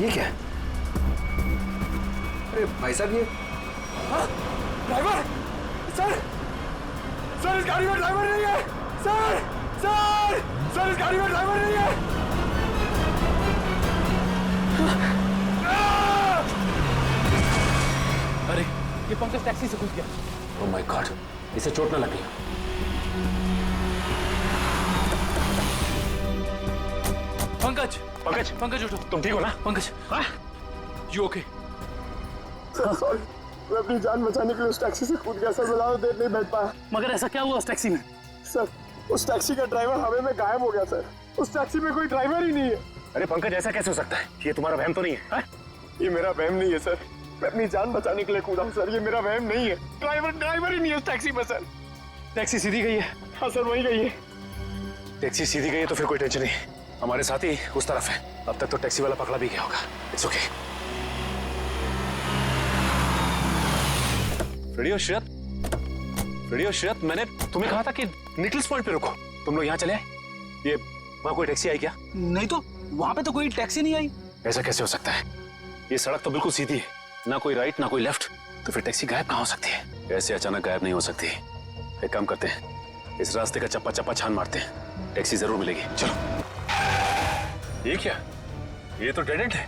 ये क्या है? अरे भाई साहब, ये ड्राइवर! सर! सर, इस गाड़ी में ड्राइवर नहीं है! सर! सर! सर, इस गाड़ी में ड्राइवर नहीं है! अरे ये पंकज टैक्सी से घुस गया। ओह माय गॉड, इसे चोट ना लगी। पंकज पंकज, पंकज उठो। तुम ठीक हो ना? Pankaj, you okay? सॉरी, मैं अपनी जान बचाने के लिए उस टैक्सी से कूद गया सर। मैं ज्यादा देर नहीं बैठ पाया। मगर ऐसा क्या हुआ उस टैक्सी में? सर, उस टैक्सी का ड्राइवर हवा में गायब हो गया सर। उस टैक्सी में कोई ड्राइवर ही नहीं है। अरे पंकज, ऐसा कैसे हो सकता है? ये तुम्हारा वहम तो नहीं है? ये मेरा वहम नहीं है सर। मैं अपनी जान बचाने के लिए कूदा हूँ सर। ये मेरा वहम नहीं है। ड्राइवर ही नहीं है उस टैक्सी में सर। टैक्सी सीधी गई है? हाँ सर, वही गई है। टैक्सी सीधी गई है तो फिर कोई टेंशन नहीं। हमारे साथी उस तरफ है। अब तक तो टैक्सी वाला पकड़ा भी गया होगा। It's okay. फ्रेडी और श्रेयत, मैंने तुम्हें कहा था कि निकल्स पॉइंट पे रुको। तुम लोग यहाँ चले आए? ये वहाँ कोई टैक्सी आई क्या? नहीं तो, वहां पे तो कोई टैक्सी नहीं आई। ऐसा कैसे हो सकता है? ये सड़क तो बिल्कुल सीधी है, ना कोई राइट ना कोई लेफ्ट। तो फिर टैक्सी गायब कहाँ हो सकती है? ऐसे अचानक गायब नहीं हो सकती। एक काम करते हैं, इस रास्ते का चप्पा चप्पा छान मारते हैं। टैक्सी जरूर मिलेगी। चलो। ये क्या? ये तो डेड एंड है।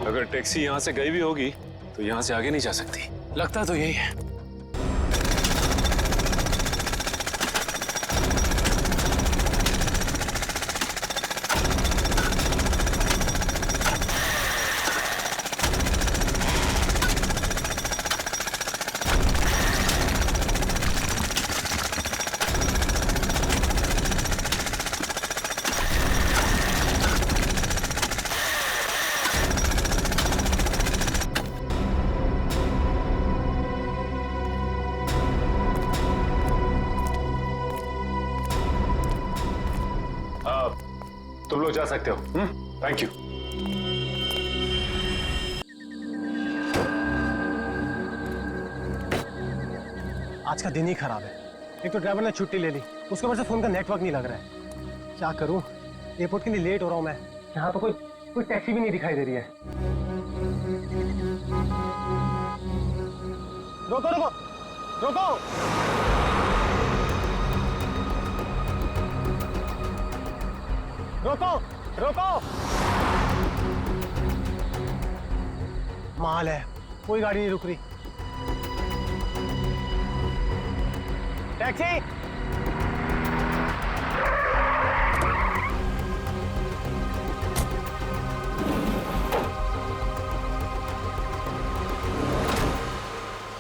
अगर टैक्सी यहाँ से गई भी होगी तो यहाँ से आगे नहीं जा सकती। लगता तो यही है। तुम लोग जा सकते हो। Thank you. आज का दिन ही खराब है। एक तो ड्राइवर ने छुट्टी ले ली, उसके वजह से फोन का नेटवर्क नहीं लग रहा है। क्या करूं? एयरपोर्ट के लिए लेट हो रहा हूं मैं। यहाँ तो कोई टैक्सी भी नहीं दिखाई दे रही है। रोको रोको रोको! रोको रोको! माल है, कोई गाड़ी नहीं रुक रही। टैक्सी!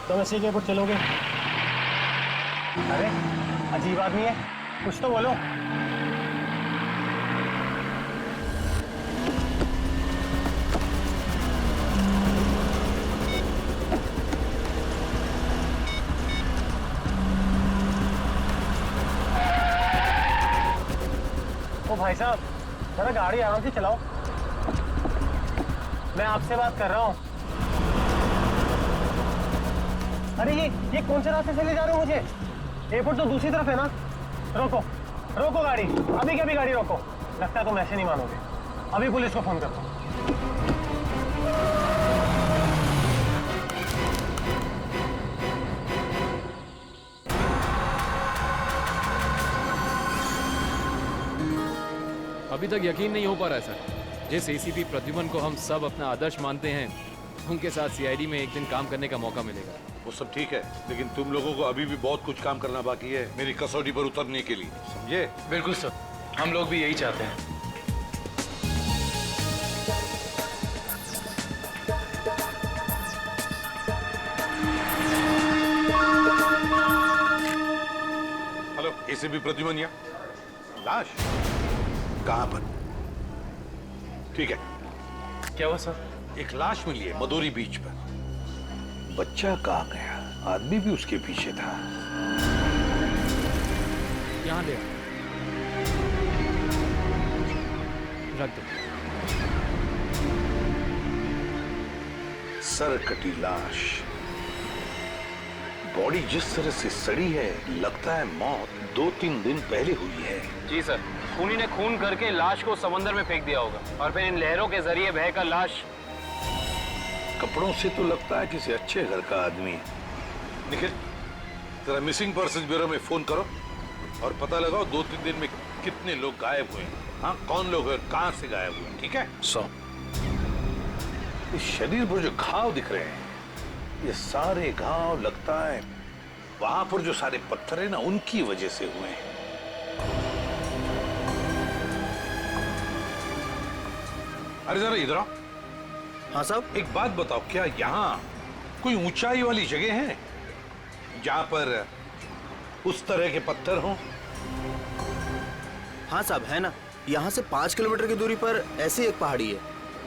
तुम ऐसे एयरपोर्ट चलोगे? अरे अजीब आदमी है, कुछ तो बोलो। ओ भाई साहब, जरा गाड़ी आराम से चलाओ। मैं आपसे बात कर रहा हूँ। अरे ये कौन से रास्ते से ले जा रहे हो मुझे? एयरपोर्ट तो दूसरी तरफ है ना। रोको रोको गाड़ी, अभी के अभी गाड़ी रोको। लगता है तुम ऐसे नहीं मानोगे। अभी पुलिस को फोन करता हूँ। अभी तक यकीन नहीं हो पा रहा है सर। जिस एसीपी प्रद्युमन को हम सब अपना आदर्श मानते हैं, उनके साथ सीआईडी में एक दिन काम करने का मौका मिलेगा। वो सब ठीक है, लेकिन तुम लोगों को अभी भी बहुत कुछ काम करना बाकी है मेरी कसौटी पर उतरने के लिए, समझे? बिल्कुल सर, हम लोग भी यही चाहते हैं। हेलो, एसीपी प्रद्युमन यहाँ। लाश कहाँ पर? ठीक है। क्या हुआ सर? एक लाश मिली है मदोरी बीच पर। बच्चा कहाँ गया? आदमी भी उसके पीछे था। यहाँ ले रख दो। सर कटी लाश, बॉडी जिस तरह से सड़ी है, लगता है मौत 2-3 दिन पहले हुई है। जी सर, खूनी ने खून करके लाश को समंदर में फेंक दिया होगा और फिर इन लहरों के जरिए बहकर लाश। कपड़ों से तो लगता है किसी अच्छे घर का आदमी है। निखिल, जरा मिसिंग पर्सन ब्यूरो में फोन करो और पता लगाओ 2-3 दिन में कितने लोग गायब हुए हैं। हाँ, कौन लोग हैं, कहां से गायब हुए, ठीक है? इस शरीर पर जो घाव दिख रहे हैं, ये सारे घाव लगता है वहां पर जो सारे पत्थर है ना, उनकी वजह से हुए हैं। अरे जरा इधर आओ। हाँ साहब। एक बात बताओ, क्या यहाँ कोई ऊंचाई वाली जगह है जहां पर उस तरह के पत्थर हों? हाँ साहब, है ना। यहाँ से 5 किलोमीटर की दूरी पर ऐसी एक पहाड़ी है।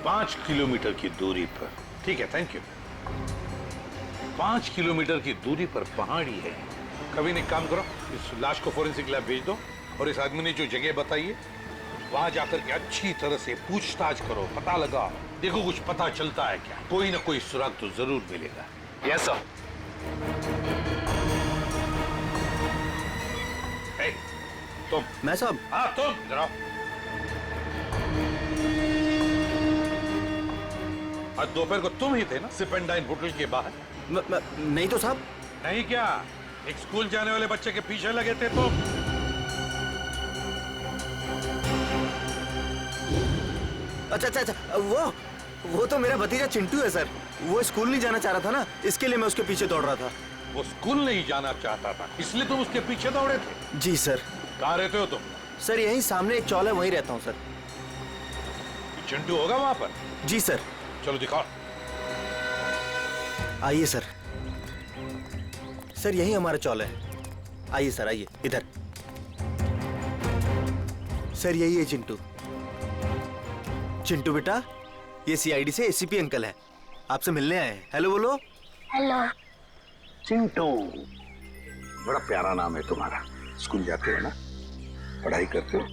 5 किलोमीटर की दूरी पर, ठीक है, थैंक यू। 5 किलोमीटर की दूरी पर पहाड़ी है। कभी एक काम करो, इस लाश को फोरेंसिक लैब भेज दो और इस आदमी ने जो जगह बताई है वहां जाकर के अच्छी तरह से पूछताछ करो, पता लगाओ, देखो कुछ पता चलता है क्या। कोई ना कोई सुराग तो जरूर मिलेगा। Yes sir. तुम। मैं साहब। हाँ तुम, जरा आज दोपहर को तुम ही थे ना सिप एंड डाइन होटल के बाहर? नहीं तो साहब। नहीं क्या? एक स्कूल जाने वाले बच्चे के पीछे लगे थे तुम? अच्छा, वो तो मेरा भतीजा चिंटू है सर। वो स्कूल नहीं जाना चाह रहा था ना, इसके लिए मैं उसके पीछे दौड़ रहा था। वो स्कूल नहीं जाना चाहता था, इसलिए तुम उसके पीछे दौड़े थे? जी सर। कहाँ रहते हो तुम? सर यहीं सामने एक चौल है, वहीं रहता हूँ सर। चिंटू होगा वहां पर? जी सर। चलो दिखाओ। आइए सर। सर यही हमारा चौल है। आइए सर, आइए इधर। सर यही है चिंटू। चिंटू बेटा, ये सीआईडी से एसीपी अंकल है, आपसे मिलने आए हैं। हेलो बोलो। हेलो। चिंटू, बड़ा प्यारा नाम है तुम्हारा। स्कूल जाते हो ना, पढ़ाई करते हो?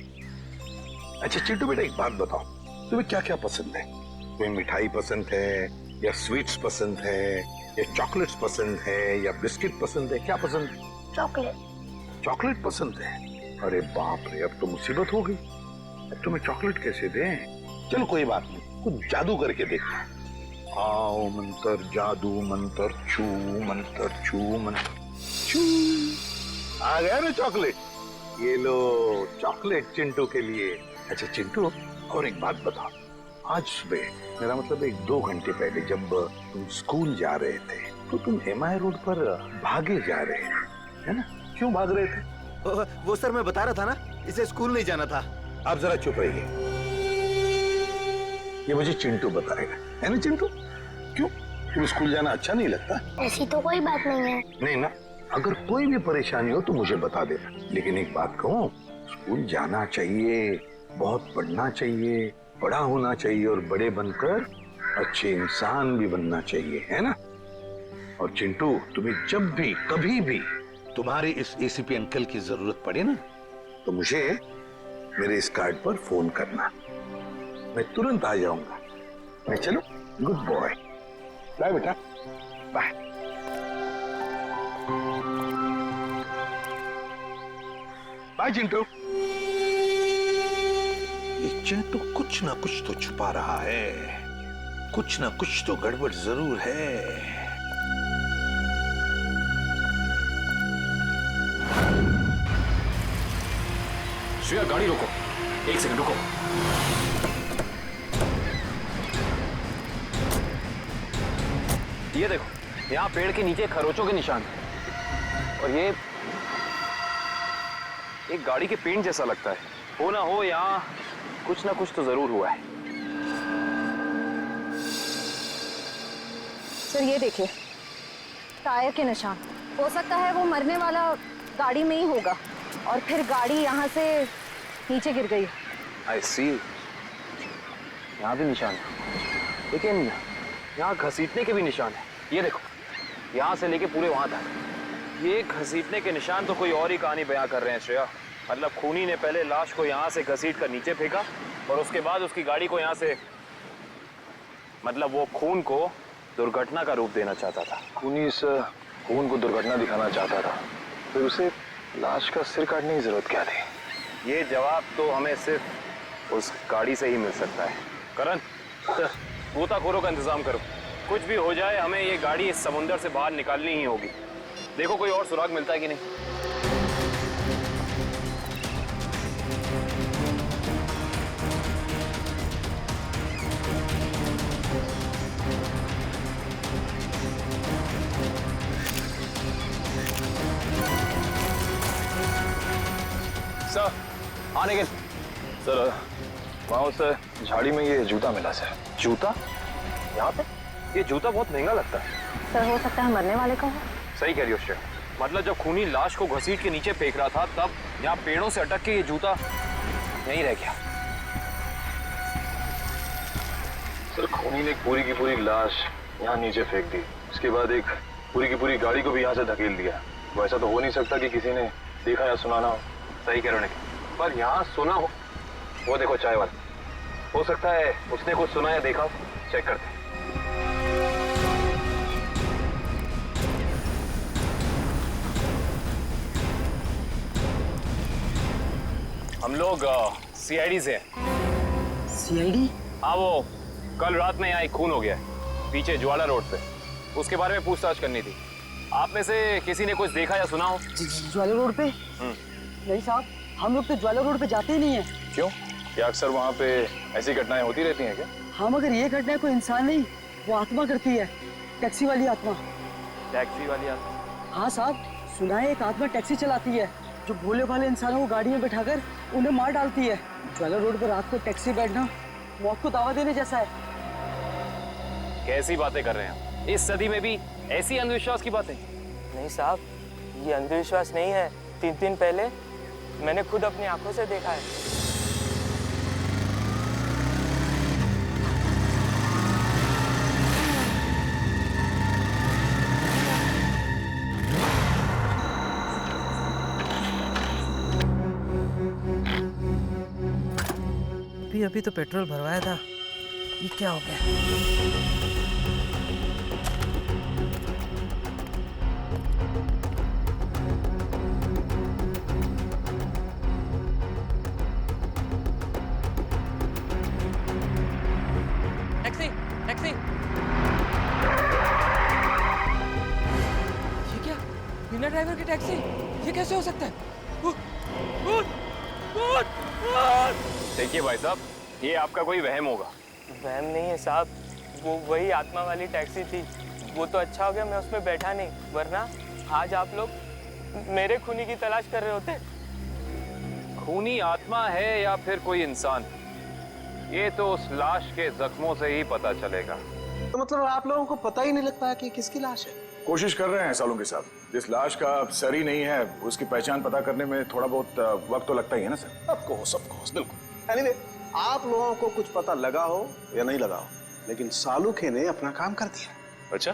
अच्छा चिंटू बेटा, एक बात बताओ, तुम्हें क्या क्या पसंद है? तुम्हें मिठाई पसंद है या स्वीट्स पसंद है या चॉकलेट्स पसंद है या बिस्किट पसंद है? क्या पसंद है? चॉकलेट। चॉकलेट पसंद है? अरे बाप रे, अब तो मुसीबत हो गई। अब तुम्हें चॉकलेट कैसे दें? चलो कोई बात नहीं, कुछ जादू करके देखो। आओ मंतर जादू, मंतर छू, मंतर छू, मंतर छू। आ गया ना चॉकलेट? ये लो चॉकलेट चिंटू के लिए। अच्छा चिंटू, और एक बात बताओ, आज सुबह, मेरा मतलब 1-2 घंटे पहले जब तुम स्कूल जा रहे थे तो तुम एमआई रोड पर भागे जा रहे थे, है ना? क्यों भाग रहे थे? वो सर मैं बता रहा था ना, इसे स्कूल नहीं जाना था। आप जरा चुप रहिए, ये मुझे चिंटू बताएगा, है ना चिंटू? क्यों, तुम्हें स्कूल जाना अच्छा नहीं लगता? ऐसी तो कोई बात नहीं है। नहीं ना, अगर कोई भी परेशानी हो तो मुझे बता देना। लेकिन एक बात कहूँ, स्कूल जाना चाहिए, बहुत पढ़ना चाहिए, बड़ा होना चाहिए और बड़े बनकर अच्छे इंसान भी बनना चाहिए, है ना? और चिंटू, तुम्हें जब भी कभी भी तुम्हारे इस एसीपी अंकल की जरूरत पड़े ना, तो मुझे मेरे इस कार्ड पर फोन करना, मैं तुरंत आ जाऊंगा। मैं चलो, गुड बॉय, बाय बेटा, बाय। बाय चिंटू। ये चिंटू कुछ ना कुछ तो छुपा रहा है, कुछ ना कुछ तो गड़बड़ जरूर है। श्रेया, गाड़ी रोको, 1 सेकंड रुको। ये देखो, यहाँ पेड़ के नीचे खरोचों के निशान हैं। और ये एक गाड़ी के पेंट जैसा लगता है। हो ना हो, यहाँ कुछ ना कुछ तो जरूर हुआ है। सर ये देखिए, टायर के निशान। हो सकता है वो मरने वाला गाड़ी में ही होगा और फिर गाड़ी यहाँ से नीचे गिर गई। आई सी, यहाँ भी निशान है, लेकिन यहाँ घसीटने के भी निशान है। ये देखो, यहाँ से लेके पूरे वहां तक ये घसीटने के निशान तो कोई और ही कहानी बयां कर रहे हैं श्रेया। मतलब खूनी ने पहले लाश को यहाँ से घसीट कर नीचे फेंका और उसके बाद उसकी गाड़ी को यहाँ से, मतलब वो खून को दुर्घटना का रूप देना चाहता था। खूनी इस खून को दुर्घटना दिखाना चाहता था, फिर उसे लाश का सिर काटने की जरूरत क्या थी? ये जवाब तो हमें सिर्फ उस गाड़ी से ही मिल सकता है। करण, गोताखोरों का इंतजाम करो। कुछ भी हो जाए, हमें ये गाड़ी इस समुंदर से बाहर निकालनी ही होगी। देखो कोई और सुराग मिलता है कि नहीं। सर, आने के सर, वहाँ उस झाड़ी में ये जूता मिला सर। जूता? यहाँ पे? ये जूता बहुत महंगा लगता है। सर हो सकता है मरने वाले का हो। सही कह रही हो श्रेया। मतलब जब खूनी लाश को घसीट के नीचे फेंक रहा था, तब यहाँ पेड़ों से अटक के ये जूता नहीं रह गया। सर, खूनी ने पूरी की पूरी लाश यहाँ नीचे फेंक दी। उसके बाद एक पूरी की पूरी गाड़ी को भी यहाँ से धकेल दिया। वैसा तो हो नहीं सकता कि किसी ने देखा या सुना ना हो। सही कह रहे हो, पर यहाँ सुना हो। वो देखो चाय वाला, हो सकता है उसने कुछ सुना या देखा हो। चेक करते हैं। हम लोग सीआईडी से हैं। सीआईडी? हाँ, वो कल रात में यहाँ एक खून हो गया है पीछे ज्वाला रोड पे। उसके बारे में पूछताछ करनी थी। आप में से किसी ने कुछ देखा या सुना हो? ज्वाला रोड पे? नहीं साहब, हम लोग तो ज्वाला रोड पे जाते ही नहीं है। क्यों? क्या अक्सर वहाँ पे ऐसी घटनाएं होती रहती हैं क्या? हाँ, मगर ये घटना कोई इंसान नहीं, वो आत्मा करती है। टैक्सी वाली आत्मा। टैक्सी वाली आत्मा? हाँ साहब, सुना है एक आत्मा टैक्सी चलाती है जो भोले भाले इंसानों को गाड़ी में बैठाकर उन्हें मार डालती है। ज्वाला रोड पर रात को टैक्सी बैठना मौत को दावा देने जैसा है। कैसी बातें कर रहे हैं? इस सदी में भी ऐसी अंधविश्वास की बातें? नहीं साहब, ये अंधविश्वास नहीं है। 3 दिन पहले मैंने खुद अपनी आंखों से देखा है। अभी तो पेट्रोल भरवाया था, ये क्या हो गया? Taxi, taxi. ये क्या? बिना ड्राइवर की टैक्सी? ये कैसे हो सकता है? देखिए भाई साहब, ये आपका कोई वहम होगा। वहम नहीं है साहब, वो वही आत्मा वाली टैक्सी थी। वो तो अच्छा हो गया मैं उसमें बैठा नहीं, वरना आज आप लोग मेरे खूनी की तलाश कर रहे होते। खूनी आत्मा है या फिर कोई इंसान, ये तो उस लाश के जख्मों से ही पता चलेगा। तो मतलब आप लोगों को पता ही नहीं लगता है कि किसकी लाश है? कोशिश कर रहे हैं सालों के साथ। जिस लाश का सर ही नहीं है, उसकी पहचान पता करने में थोड़ा बहुत वक्त तो लगता ही है ना सर। ऑफ कोर्स, बिल्कुल। एनीवे, आप लोगों को कुछ पता लगा हो या नहीं लगा हो, लेकिन सालुखे ने अपना काम कर दिया। अच्छा,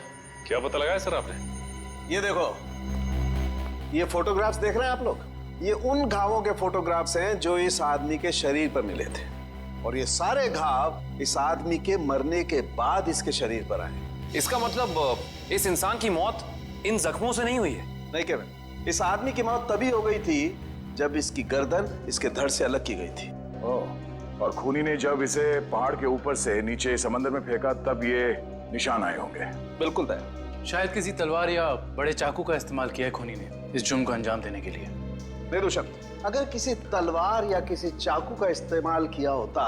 क्या पता लगाया सर आपने? ये देखो, ये फोटोग्राफ्स देख रहे हैं आप लोग? ये उन घावों के फोटोग्राफ्स हैं जो इस आदमी के शरीर पर मिले थे, और ये सारे घाव इस आदमी के मरने के बाद इसके शरीर पर आए। इसका मतलब इस इंसान की मौत इन जख्मों से नहीं हुई है? नहीं केविन, इस आदमी की मौत तभी हो गई थी जब इसकी गर्दन इसके धड़ से अलग की गई थी। और खूनी ने जब इसे पहाड़ के ऊपर से नीचे समंदर में फेंका, तब ये निशान आए होंगे। बिल्कुल तय। शायद किसी तलवार या बड़े चाकू का इस्तेमाल किया है खूनी ने इस जुर्म को अंजाम देने के लिए। नहीं दुष्यंत, अगर किसी तलवार या किसी चाकू का इस्तेमाल किया होता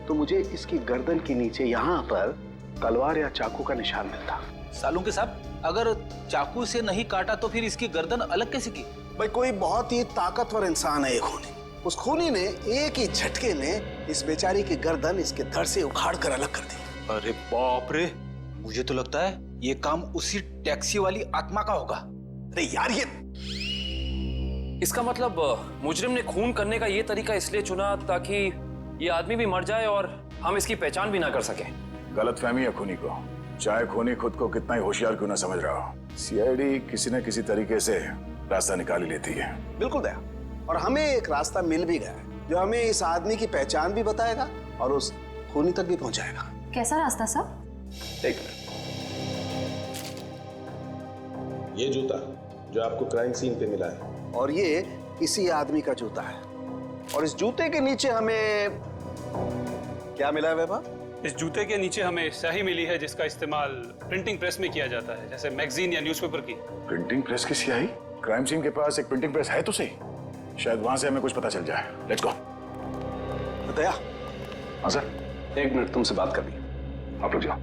तो मुझे इसकी गर्दन के नीचे यहाँ पर तलवार या चाकू का निशान मिलता। सालुंके साहब, अगर चाकू से नहीं काटा तो फिर इसकी गर्दन अलग कैसे की? भाई, कोई बहुत ही ताकतवर इंसान है ये खूनी। उस खूनी ने एक ही झटके में इस बेचारी की गर्दन इसके धड़ से उखाड़ कर अलग कर दी। अरे बाप रे, मुझे तो लगता है ये काम उसी टैक्सी वाली आत्मा का होगा। अरे यार, ये इसका मतलब मुजरिम ने खून करने का ये तरीका इसलिए चुना ताकि ये आदमी भी मर जाए और हम इसकी पहचान भी ना कर सके। गलतफहमी है खूनी को, चाहे खूनी खुद को कितना ही होशियार क्यों ना समझ रहा हो। सीआईडी किसी न किसी तरीके से रास्ता निकाल ही लेती है। बिल्कुल दया, और हमें एक रास्ता मिल भी गया है जो हमें इस आदमी की पहचान भी बताएगा और उस खूनी तक भी पहुंचाएगा। कैसा रास्ता साहब? एक मिनट। ये जूता जो आपको क्राइम सीन पे मिला है, और ये इसी आदमी का जूता है। और इस जूते के नीचे हमें क्या मिला है वैभव? इस जूते के नीचे हमें स्याही मिली है जिसका इस्तेमाल प्रिंटिंग प्रेस में किया जाता है, जैसे मैगजीन या न्यूज़पेपर की। प्रिंटिंग प्रेस की स्याही? क्राइम सीन के पास एक प्रिंटिंग प्रेस है तो सही, शायद वहां से हमें कुछ पता चल जाए। Let's go. दया। हाँ सर। 1 मिनट तुमसे बात करनी। आप लोग जाओ।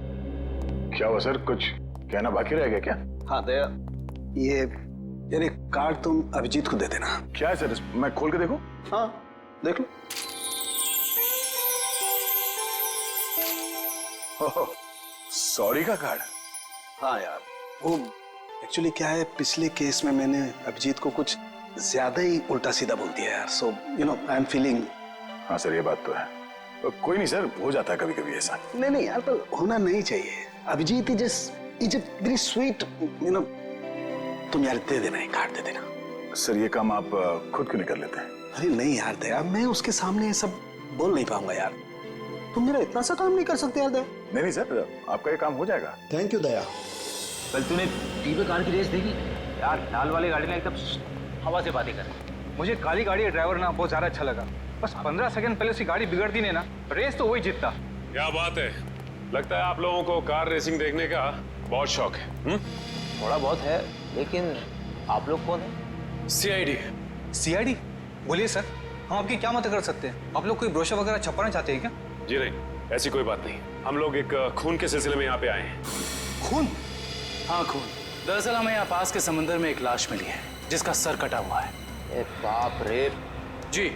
क्या हुआ सर, कुछ कहना बाकी रह गया क्या? हाँ दया, ये यार एक कार्ड तुम अभिजीत को दे देना। क्या है सर, मैं खोल के देखूं? हाँ देख लो। सॉरी का कार्ड? हाँ यार, वो एक्चुअली क्या है, पिछले केस में मैंने अभिजीत को कुछ ज्यादा ही उल्टा सीधा बोल दिया यार। So you know I am feeling. हाँ सर, ये बात तो है। कोई नहीं सर, हो जाता है कभी कभी ऐसा। नहीं यार, पर होना नहीं चाहिए। Abhijeet is very sweet, you know. तुम यार दे देना, एक कार्ड दे देना। सर ये काम आप खुद क्यों नहीं कर लेते? अरे नहीं यार दया, मैं उसके सामने ये सब बोल नहीं पाऊंगा यार। तुम मेरा इतना सा काम नहीं कर सकते यार दया। नहीं सर, आपका ये काम हो जाएगा। थैंक यू दया। कल तूने टीवी कार की रेस देखी? यार लाल वाली गाड़ी ने एकदम हवा से बातें कर। मुझे काली गाड़ी का ड्राइवर ना बहुत ज्यादा अच्छा लगा। बस 15 सेकंड पहले उसकी गाड़ी बिगड़ दी ने ना, रेस तो वही जीतता। क्या बात है, लगता है आप लोगों को कार रेसिंग देखने का बहुत शौक है। थोड़ा बहुत है, लेकिन आप लोग कौन है? सीआईडी। सीआईडी? बोलिए सर, हम आपकी क्या मदद कर सकते हैं? आप लोग कोई ब्रोशर वगैरह छपाना चाहते हैं क्या? जी नहीं, ऐसी कोई बात नहीं। हम लोग एक खून के सिलसिले में यहाँ पे आए हैं। खून? हाँ खून। दरअसल हमें यहाँ पास के समंदर में एक लाश मिली है जिसका सर कटा हुआ है। ए बाप रे। जी,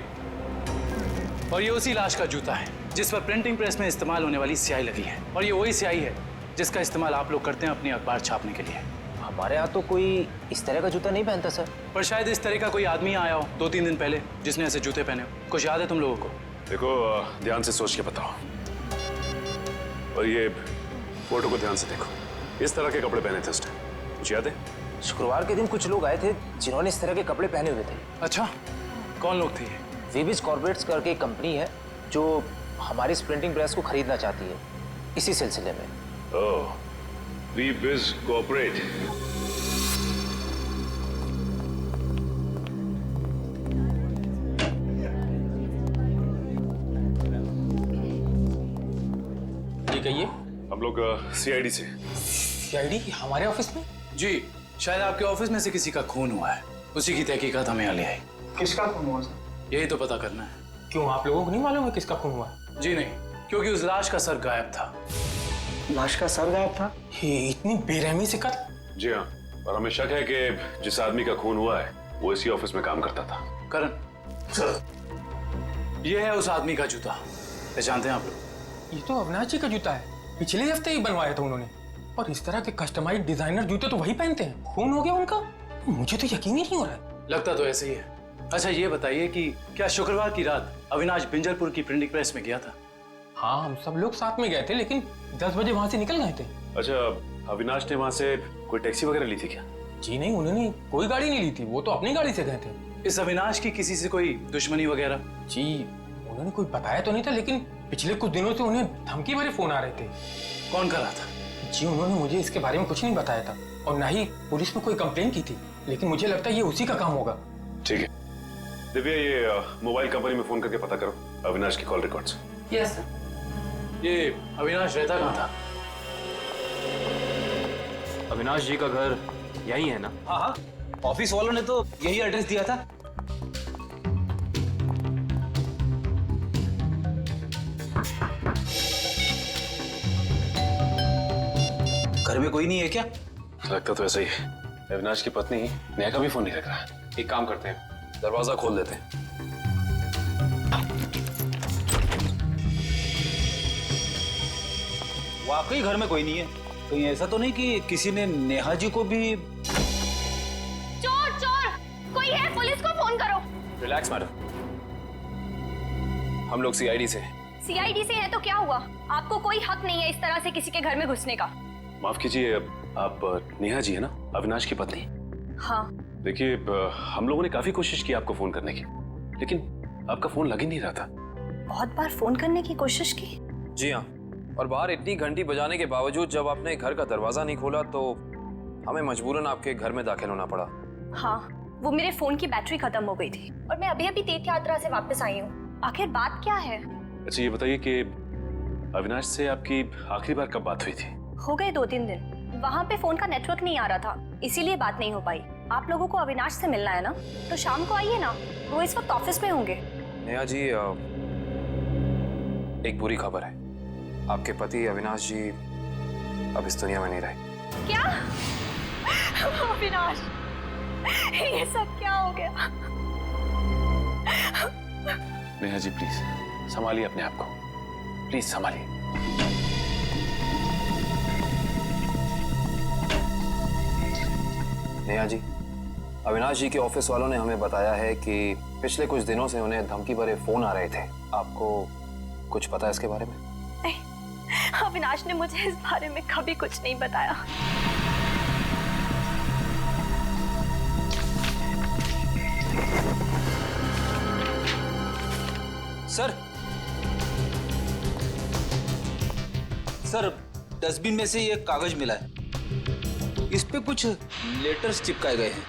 और ये उसी लाश का जूता है जिस पर प्रिंटिंग प्रेस में इस्तेमाल होने वाली स्याही लगी है, और ये वही स्याही है जिसका इस्तेमाल आप लोग करते हैं अपनी अखबार छापने के लिए। हमारे यहाँ तो कोई इस तरह का जूता नहीं पहनता सर। पर शायद इस तरह का कोई आदमी आया हो 2-3 दिन पहले जिसने ऐसे जूते पहने हो। कुछ याद है तुम लोगों को? देखो, ध्यान से सोच के बताओ। और ये फोटो को ध्यान से देखो, इस तरह के कपड़े पहने थे उसने, कुछ याद है? शुक्रवार के दिन कुछ लोग आए थे जिन्होंने इस तरह के कपड़े पहने हुए थे। अच्छा, कौन लोग थे ये? वीबिज कॉर्पोरेट्स करके एक कंपनी है जो हमारी इस प्रिंटिंग प्रेस को खरीदना चाहती है, इसी सिलसिले में। ओह, वीबिज कॉर्पोरेट। जी कहिए। हम लोग सीआईडी से। सीआईडी हमारे ऑफिस में? जी, शायद आपके ऑफिस में से किसी का खून हुआ है, उसी की तहकीकात हमें यहाँ ले आई। किसका खून हुआ सर? यही तो पता करना है। क्यों, आप लोगों को नहीं मालूम है किसका खून हुआ? जी नहीं, क्योंकि उस लाश का सर गायब था। लाश का सर गायब था? ये इतनी बेरहमी से कत्ल? जी हाँ, और हमें शक है कि जिस आदमी का खून हुआ है वो इसी ऑफिस में काम करता था। करण सर, ये है उस आदमी का जूता, पहचानते हैं आप लोग? ये तो अविनाश जी का जूता है, पिछले हफ्ते ही बनवाया था उन्होंने। और इस तरह के कस्टमाइज्ड डिजाइनर जूते तो वही पहनते हैं। खून हो गया उनका? मुझे तो यकीन ही नहीं हो रहा है। लगता तो ऐसे ही है। अच्छा ये बताइए कि क्या शुक्रवार की रात अविनाश बिंजलपुर की प्रिंटिंग प्रेस में गया था? हाँ, हम सब लोग साथ में गए थे, लेकिन 10 बजे वहां से निकल गए थे। अच्छा, अविनाश ने वहां से कोई टैक्सी वगैरह ली थी क्या? जी नहीं, उन्होंने कोई गाड़ी नहीं ली थी, वो तो अपनी गाड़ी से गए थे। इस अविनाश की किसी से कोई दुश्मनी वगैरह? जी उन्होंने कोई बताया तो नहीं था, लेकिन पिछले कुछ दिनों से उन्हें धमकी भरे फोन आ रहे थे। कौन कर रहा था? जी उन्होंने मुझे इसके बारे में कुछ नहीं बताया था, और ना ही पुलिस में कोई कंप्लेन की थी, लेकिन मुझे लगता है ये उसी का काम होगा। ठीक है दिव्या, ये मोबाइल कंपनी में फोन करके पता करो अविनाश की कॉल रिकॉर्ड्स। Yes sir. ये अविनाश रहता कहाँ था? अविनाश जी का घर यही है ना? हाँ, ऑफिस वालों ने तो यही एड्रेस दिया था। घर में कोई नहीं है क्या? लगता तो ऐसा ही है। अविनाश की पत्नी नेहा का भी फोन नहीं लग रहा। एक काम करते हैं, दरवाजा खोल देते हैं। वाकई घर में कोई नहीं है। कहीं ऐसा तो नहीं कि किसी ने नेहा जी को भी? चोर चोर कोई है, पुलिस को फोन करो। रिलैक्स मैडम, हम लोग सीआईडी से। सीआईडी से है तो क्या हुआ? आपको कोई हक नहीं है इस तरह से किसी के घर में घुसने का। माफ कीजिए, आप नेहा जी है ना, अविनाश की पत्नी? हाँ। देखिए, हम लोगों ने काफी कोशिश की आपको फोन करने की, लेकिन आपका फोन लग ही नहीं रहा था। बहुत बार फोन करने की कोशिश की? जी हाँ, और बाहर इतनी घंटी बजाने के बावजूद जब आपने घर का दरवाजा नहीं खोला तो हमें मजबूरन आपके घर में दाखिल होना पड़ा। हाँ, वो मेरे फोन की बैटरी खत्म हो गई थी और मैं अभी अभी तीर्थ यात्रा से वापस आई हूँ। आखिर बात क्या है? अच्छा ये बताइए कि अविनाश से आपकी आखिरी बार कब बात हुई थी? हो गए 2-3 दिन। वहाँ पे फोन का नेटवर्क नहीं आ रहा था, इसीलिए बात नहीं हो पाई। आप लोगों को अविनाश से मिलना है ना, तो शाम को आइए ना, वो इस वक्त ऑफिस में होंगे। नेहा जी, एक बुरी खबर है। आपके पति अविनाश जी अब इस दुनिया में नहीं रहे। क्या? अविनाश, ये सब क्या हो गया? नेहा जी प्लीज संभालिए अपने आप को, प्लीज संभालिए। नेहा जी, अविनाश जी के ऑफिस वालों ने हमें बताया है कि पिछले कुछ दिनों से उन्हें धमकी भरे फोन आ रहे थे। आपको कुछ पता है इसके बारे में? नहीं, अविनाश ने मुझे इस बारे में कभी कुछ नहीं बताया। सर, डस्टबिन में से ये कागज मिला है। इस पे कुछ लेटर्स चिपकाए गए हैं।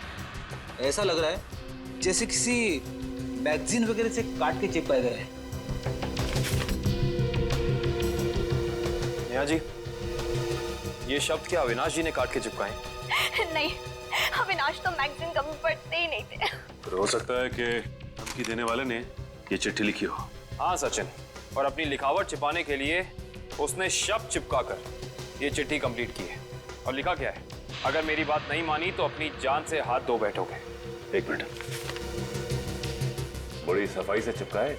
ऐसा लग रहा है जैसे किसी मैगजीन वगैरह से काट के चिपकाए गए हैं। नेहा जी, ये शब्द क्या अविनाश जी ने काट के चिपकाए? नहीं, अविनाश तो मैगजीन कभी पढ़ते ही नहीं थे। तो हो सकता है कि धमकी देने वाले ने ये चिट्ठी लिखी हो। हाँ सचिन, और अपनी लिखावट छिपाने के लिए उसने शब्द चिपकाकर ये चिट्ठी कंप्लीट की है। और लिखा क्या है? अगर मेरी बात नहीं मानी तो अपनी जान से हाथ धो बैठोगे। एक मिनट, बड़ी सफाई से चिपकाए।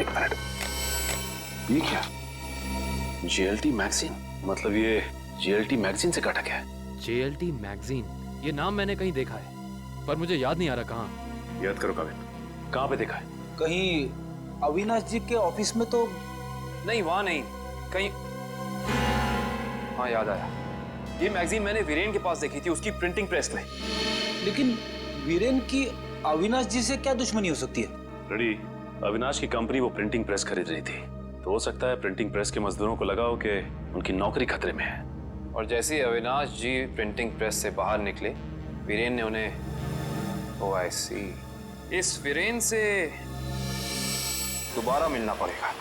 एक मिनट, ये क्या? JLT मैगजीन, मतलब ये JLT मैगजीन से काटा गया है। JLT मैगजीन, ये नाम मैंने कहीं देखा है, पर मुझे याद नहीं आ रहा कहाँ। याद करो काविन, कहाँ पे देखा है? कहीं अविनाश जी के ऑफिस में तो नहीं, वहां नहीं, कहीं। हाँ याद आया, ये मैगजीन मैंने वीरेन के पास देखी थी, उसकी प्रिंटिंग प्रेस में। लेकिन वीरेन की अविनाश जी से क्या दुश्मनी हो सकती है? रेडी, अविनाश की कंपनी वो प्रिंटिंग प्रेस खरीद रही थी, तो हो सकता है प्रिंटिंग प्रेस के मजदूरों को लगा हो कि उनकी नौकरी खतरे में है। और जैसे ही अविनाश जी प्रिंटिंग प्रेस से बाहर निकले, वीरेन ने उन्हें, ओह आई सी, इस वीरेन से दोबारा मिलना पड़ेगा।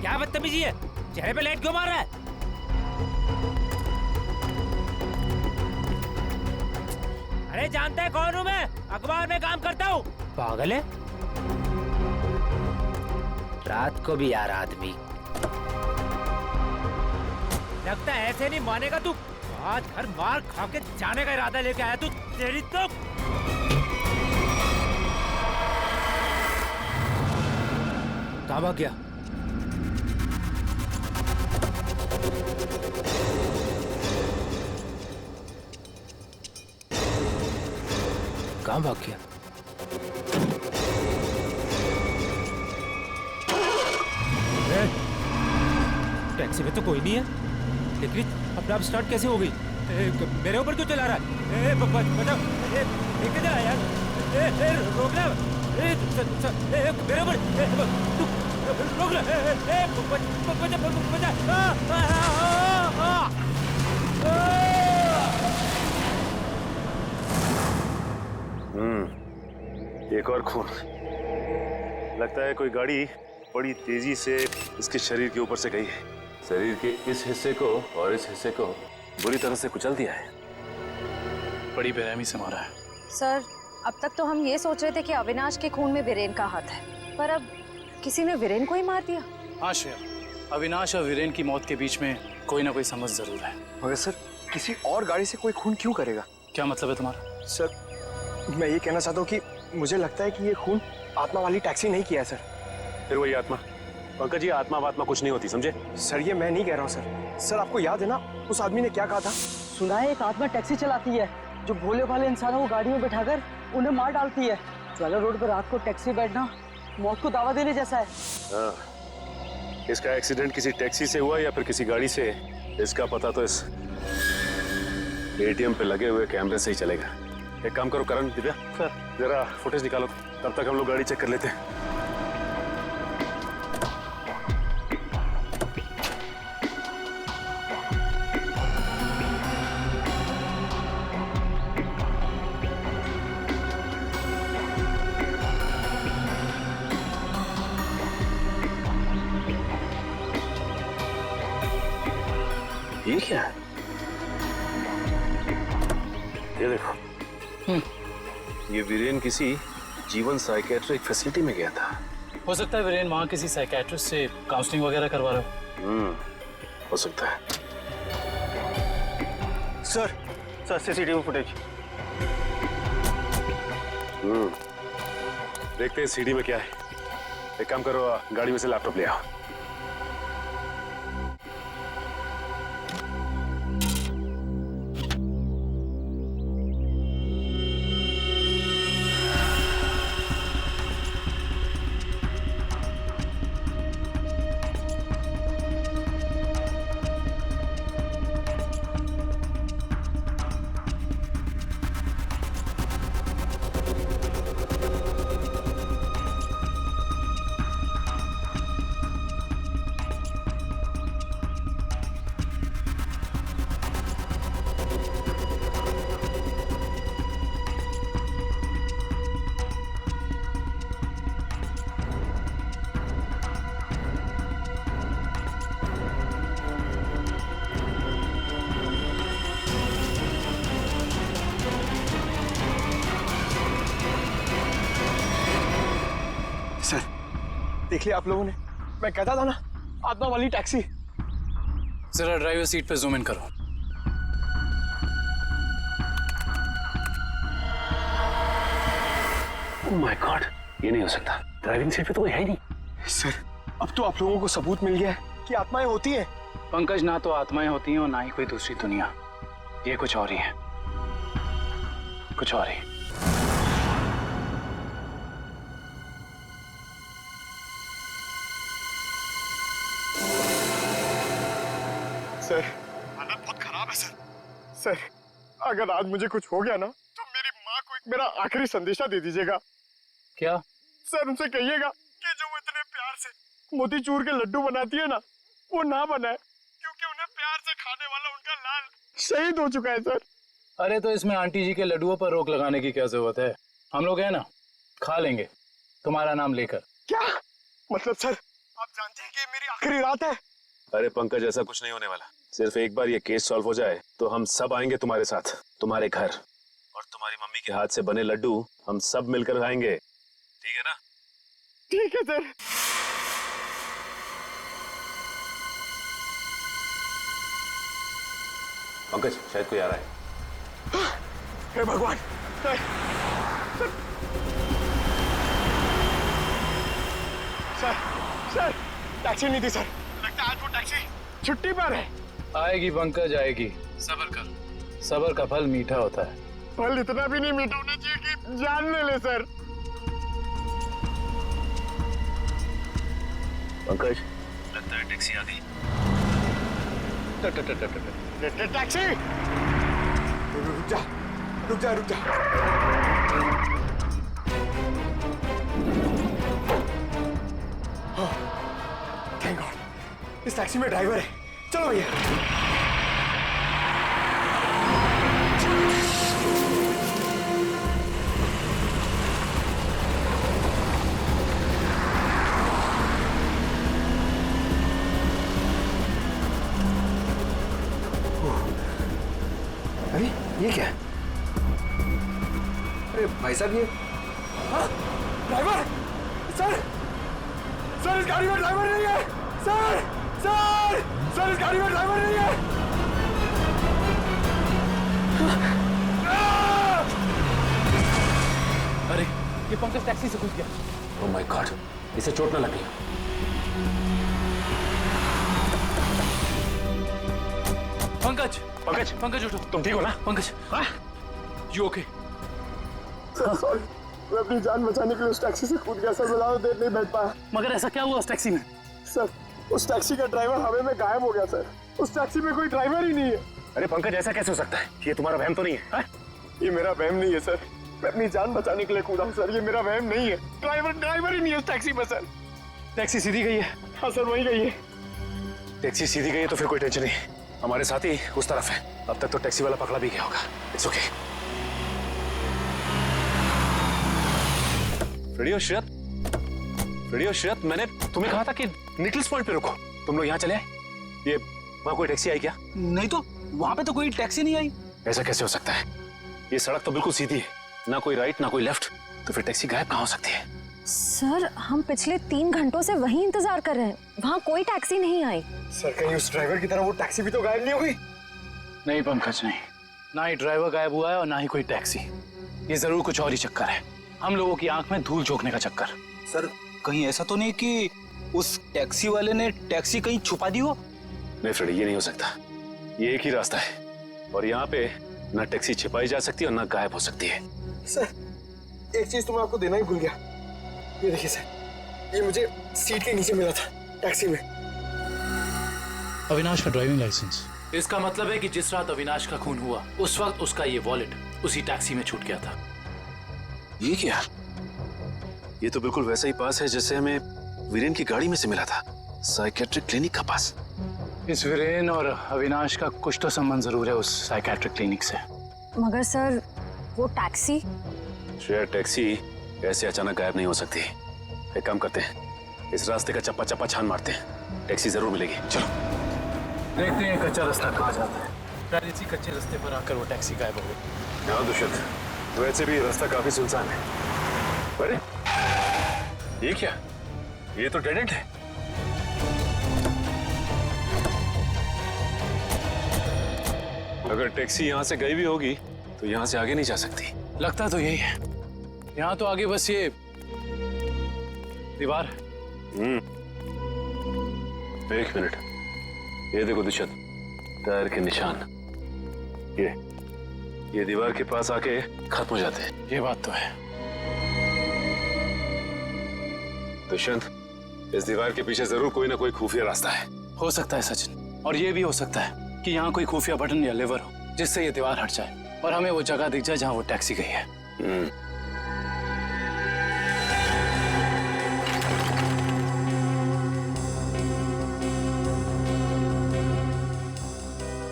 क्या बदतमीजी है? चेहरे पे लाइट क्यों मार रहा है? अरे जानता है कौन हूँ मैं? अखबार में काम करता हूँ। पागल है? रात को भी यार आदमी। लगता है ऐसे नहीं मानेगा तू। आज घर मार खा के जाने का इरादा लेके आया तू। तेरी तो कहाँ भाग गया? कहाँ भाग गया? टैक्सी में तो कोई नहीं है, लेकिन अपने आप स्टार्ट कैसे हो गई? मेरे ऊपर क्यों चला रहा है? बचाओ, लेके चला यार। रोकना, मेरे ऊपर रोक लो। एक और खून। लगता है कोई गाड़ी बड़ी तेजी से इसके शरीर के ऊपर से गई है। शरीर के इस हिस्से को और इस हिस्से को बुरी तरह से कुचल दिया है। बड़ी बेरहमी से मारा है। सर, अब तक तो हम ये सोच रहे थे कि अविनाश के खून में वीरेन का हाथ है, पर अब किसी ने वीरेन को ही मार दिया। हाँ श्रेया, अविनाश और वीरेन की मौत के बीच में कोई ना कोई समझ जरूर है। मगर सर, किसी और गाड़ी से कोई खून क्यों करेगा? क्या मतलब है तुम्हारा? सर, मैं ये कहना चाहता हूँ कि मुझे लगता है कि ये खून आत्मा वाली टैक्सी नहीं किया है सर। फिर वही आत्मा पंकज जी, आत्मा वात्मा कुछ नहीं होती, समझे? सर ये मैं नहीं कह रहा हूँ सर। सर आपको याद है ना उस आदमी ने क्या कहा था? सुना है एक आत्मा टैक्सी चलाती है जो भोले भाले इंसानों को गाड़ी में बैठाकर उन्हें मार डालती है। ज्वाला रोड पर रात को टैक्सी बैठना मौत को दावा देने जैसा है। हाँ, इसका एक्सीडेंट किसी टैक्सी से हुआ या फिर किसी गाड़ी से, इसका पता तो इस एटीएम पे लगे हुए कैमरे से ही चलेगा। एक काम करो करण, दिव्या सर, जरा फुटेज निकालो, तब तक हम लोग गाड़ी चेक कर लेते हैं। ये क्या है? ये देखो, ये वीरेन किसी जीवन साइकेट्रिक फैसिलिटी में गया था। हो सकता है वीरेन वहाँ किसी साइकेट्रिस्ट से काउंसलिंग वगैरह करवा रहे हो। हो सकता है। Sir CCTV footage. देखते हैं सीडी में क्या है। एक काम करो, गाड़ी में से लैपटॉप ले आओ। सर देख लिया आप लोगों ने, मैं कहता था ना आत्मा वाली टैक्सी। जरा ड्राइवर सीट पे जूम इन करो। ओह माय गॉड, ये नहीं हो सकता। ड्राइविंग सीट पे तो कोई है ही नहीं। सर अब तो आप लोगों को सबूत मिल गया है कि आत्माएं होती हैं। पंकज, ना तो आत्माएं होती हैं और ना ही कोई दूसरी दुनिया। ये कुछ और ही है, कुछ और ही। सर हालत बहुत खराब है सर। सर अगर आज मुझे कुछ हो गया ना तो मेरी माँ को एक मेरा आखिरी संदेशा दे दीजिएगा। क्या? सर उनसे कहिएगा कि जो वो इतने प्यार से मोतीचूर के लड्डू बनाती है ना, वो ना बनाए, क्योंकि उन्हें प्यार से खाने वाला उनका लाल शहीद हो चुका है सर। अरे तो इसमें आंटी जी के लड्डुओं पर रोक लगाने की क्या जरूरत है? हम लोग हैं ना, खा लेंगे तुम्हारा नाम लेकर। क्या मतलब सर, आप जानते हैं कि ये मेरी आखिरी रात है। अरे पंकज, ऐसा कुछ नहीं होने वाला। सिर्फ एक बार ये केस सॉल्व हो जाए तो हम सब आएंगे तुम्हारे साथ, तुम्हारे घर, और तुम्हारी मम्मी के हाथ से बने लड्डू हम सब मिलकर खाएंगे। ठीक है ना? ठीक है सर। पंकज, शायद कोई आ रहा है। हे भगवान, सर टैक्सी नहीं थी सर। लगता है आज वो टैक्सी छुट्टी पर है। आएगी पंकज, आएगी। सब्र कर, सब्र का फल मीठा होता है। फल इतना भी नहीं मीठा होना चाहिए कि जान ले ले सर। पंकज, लगता है टैक्सी आ गई। टैक्सी! रुक जा, रुक जा, रुक जा। थैंक गॉड, इस टैक्सी में ड्राइवर है। चलो भैया। अरे ये क्या है? अरे भाई साहब ये ड्राइवर! सर! सर इस गाड़ी में ड्राइवर नहीं है! सर! सर! सर इस गाड़ी में ड्राइवर नहीं है! अरे ये पंकज टैक्सी से घुस गया। ओह माय गॉड, इसे चोट ना लगी। पंकज पंकज, पंकज उठो। तुम ठीक हो ना? Pankaj, you okay? Sir sorry, मैं अपनी जान बचाने के लिए उस टैक्सी से कूद गया सर, मैं ज्यादा देर नहीं बैठ पाया। मगर ऐसा क्या हुआ उस टैक्सी में? सर उस टैक्सी का ड्राइवर हवा में गायब हो गया सर, उस टैक्सी में कोई ड्राइवर ही नहीं है। अरे पंकज, ऐसा कैसे हो सकता है? ये तुम्हारा वहम तो नहीं है? ये मेरा वहम नहीं है सर, मैं अपनी जान बचाने के लिए कूदा हूँ सर, ये मेरा वहम नहीं है। ड्राइवर ही नहीं है उस टैक्सी में सर। टैक्सी सीधी गई है? हाँ सर, वही गई है। टैक्सी सीधी गई है तो फिर कोई टेंशन नहीं, हमारे साथ ही उस तरफ है। अब तक तो टैक्सी वाला पकड़ा भी गया होगा। It's okay. रेडियो श्रेयत, मैंने तुम्हें कहा था कि निकल्स पॉइंट पे रुको। तुम लोग यहाँ चले आए? ये वहाँ कोई टैक्सी आई क्या? नहीं तो वहाँ पे तो कोई टैक्सी नहीं आई। ऐसा कैसे हो सकता है? ये सड़क तो बिल्कुल सीधी है, ना कोई राइट ना कोई लेफ्ट, तो फिर टैक्सी गायब कहाँ हो सकती है? सर हम पिछले 3 घंटों से वहीं इंतजार कर रहे हैं, वहाँ कोई टैक्सी नहीं आई। सर कहीं उस ड्राइवर की तरह वो टैक्सी भी तो गायब नहीं हुई? नहीं पंकज, नहीं, ना ही ड्राइवर गायब हुआ है और ना ही कोई टैक्सी। ये जरूर कुछ और ही चक्कर है, हम लोगों की आंख में धूल झोंकने का चक्कर। सर कहीं ऐसा तो नहीं कि उस टैक्सी वाले ने टैक्सी कहीं छुपा दी हो? नहीं फ्रेडी, ये नहीं हो सकता। ये एक ही रास्ता है और यहाँ पे ना टैक्सी छिपाई जा सकती है और ना गायब हो सकती है। सर एक चीज तो मैं आपको देना ही भूल गया, ये देखिए सर, ये मुझे सीट के नीचे मिला था टैक्सी में। अविनाश का ड्राइविंग लाइसेंस। इसका मतलब है कि जिस रात अविनाश का खून हुआ उस वक्त उसका ये वॉलेट उसी टैक्सी में छूट गया था। ये क्या? ये तो बिल्कुल वैसा ही पास है जैसे हमें वीरेन की गाड़ी में से मिला था, साइकेट्रिक क्लिनिक का पास। इस वीरेन और अविनाश का कुछ तो संबंध जरूर है उस साइकेट्रिक क्लिनिक से। मगर सर वो टैक्सी? श्रेया, टैक्सी ऐसे अचानक गायब नहीं हो सकती। एक काम करते हैं, इस रास्ते का चप्पा चप्पा छान मारते हैं, टैक्सी जरूर मिलेगी। चलो देखते हैं कच्चा रास्ता कहाँ जाता है। शायद इसी कच्चे रास्ते पर आकर वो टैक्सी गायब हो गई। हाँ दुष्यंत, वैसे भी रास्ता काफी सुनसान है। अरे ये क्या? ये तो डेड एंड है। अगर टैक्सी यहाँ से गई भी होगी तो यहाँ से आगे नहीं जा सकती। लगता तो यही है, यहाँ तो आगे बस ये दीवार है। एक मिनट, ये देखो दुष्यंत, टायर के निशान। ये दीवार के पास आके खत्म हो जाते हैं। ये बात तो है। दुष्यंत, इस दीवार के पीछे जरूर कोई ना कोई खुफिया रास्ता है। हो सकता है सचिन, और ये भी हो सकता है कि यहाँ कोई खुफिया बटन या लेवर हो जिससे ये दीवार हट जाए और हमें वो जगह दिख जाए जहाँ वो टैक्सी गई है।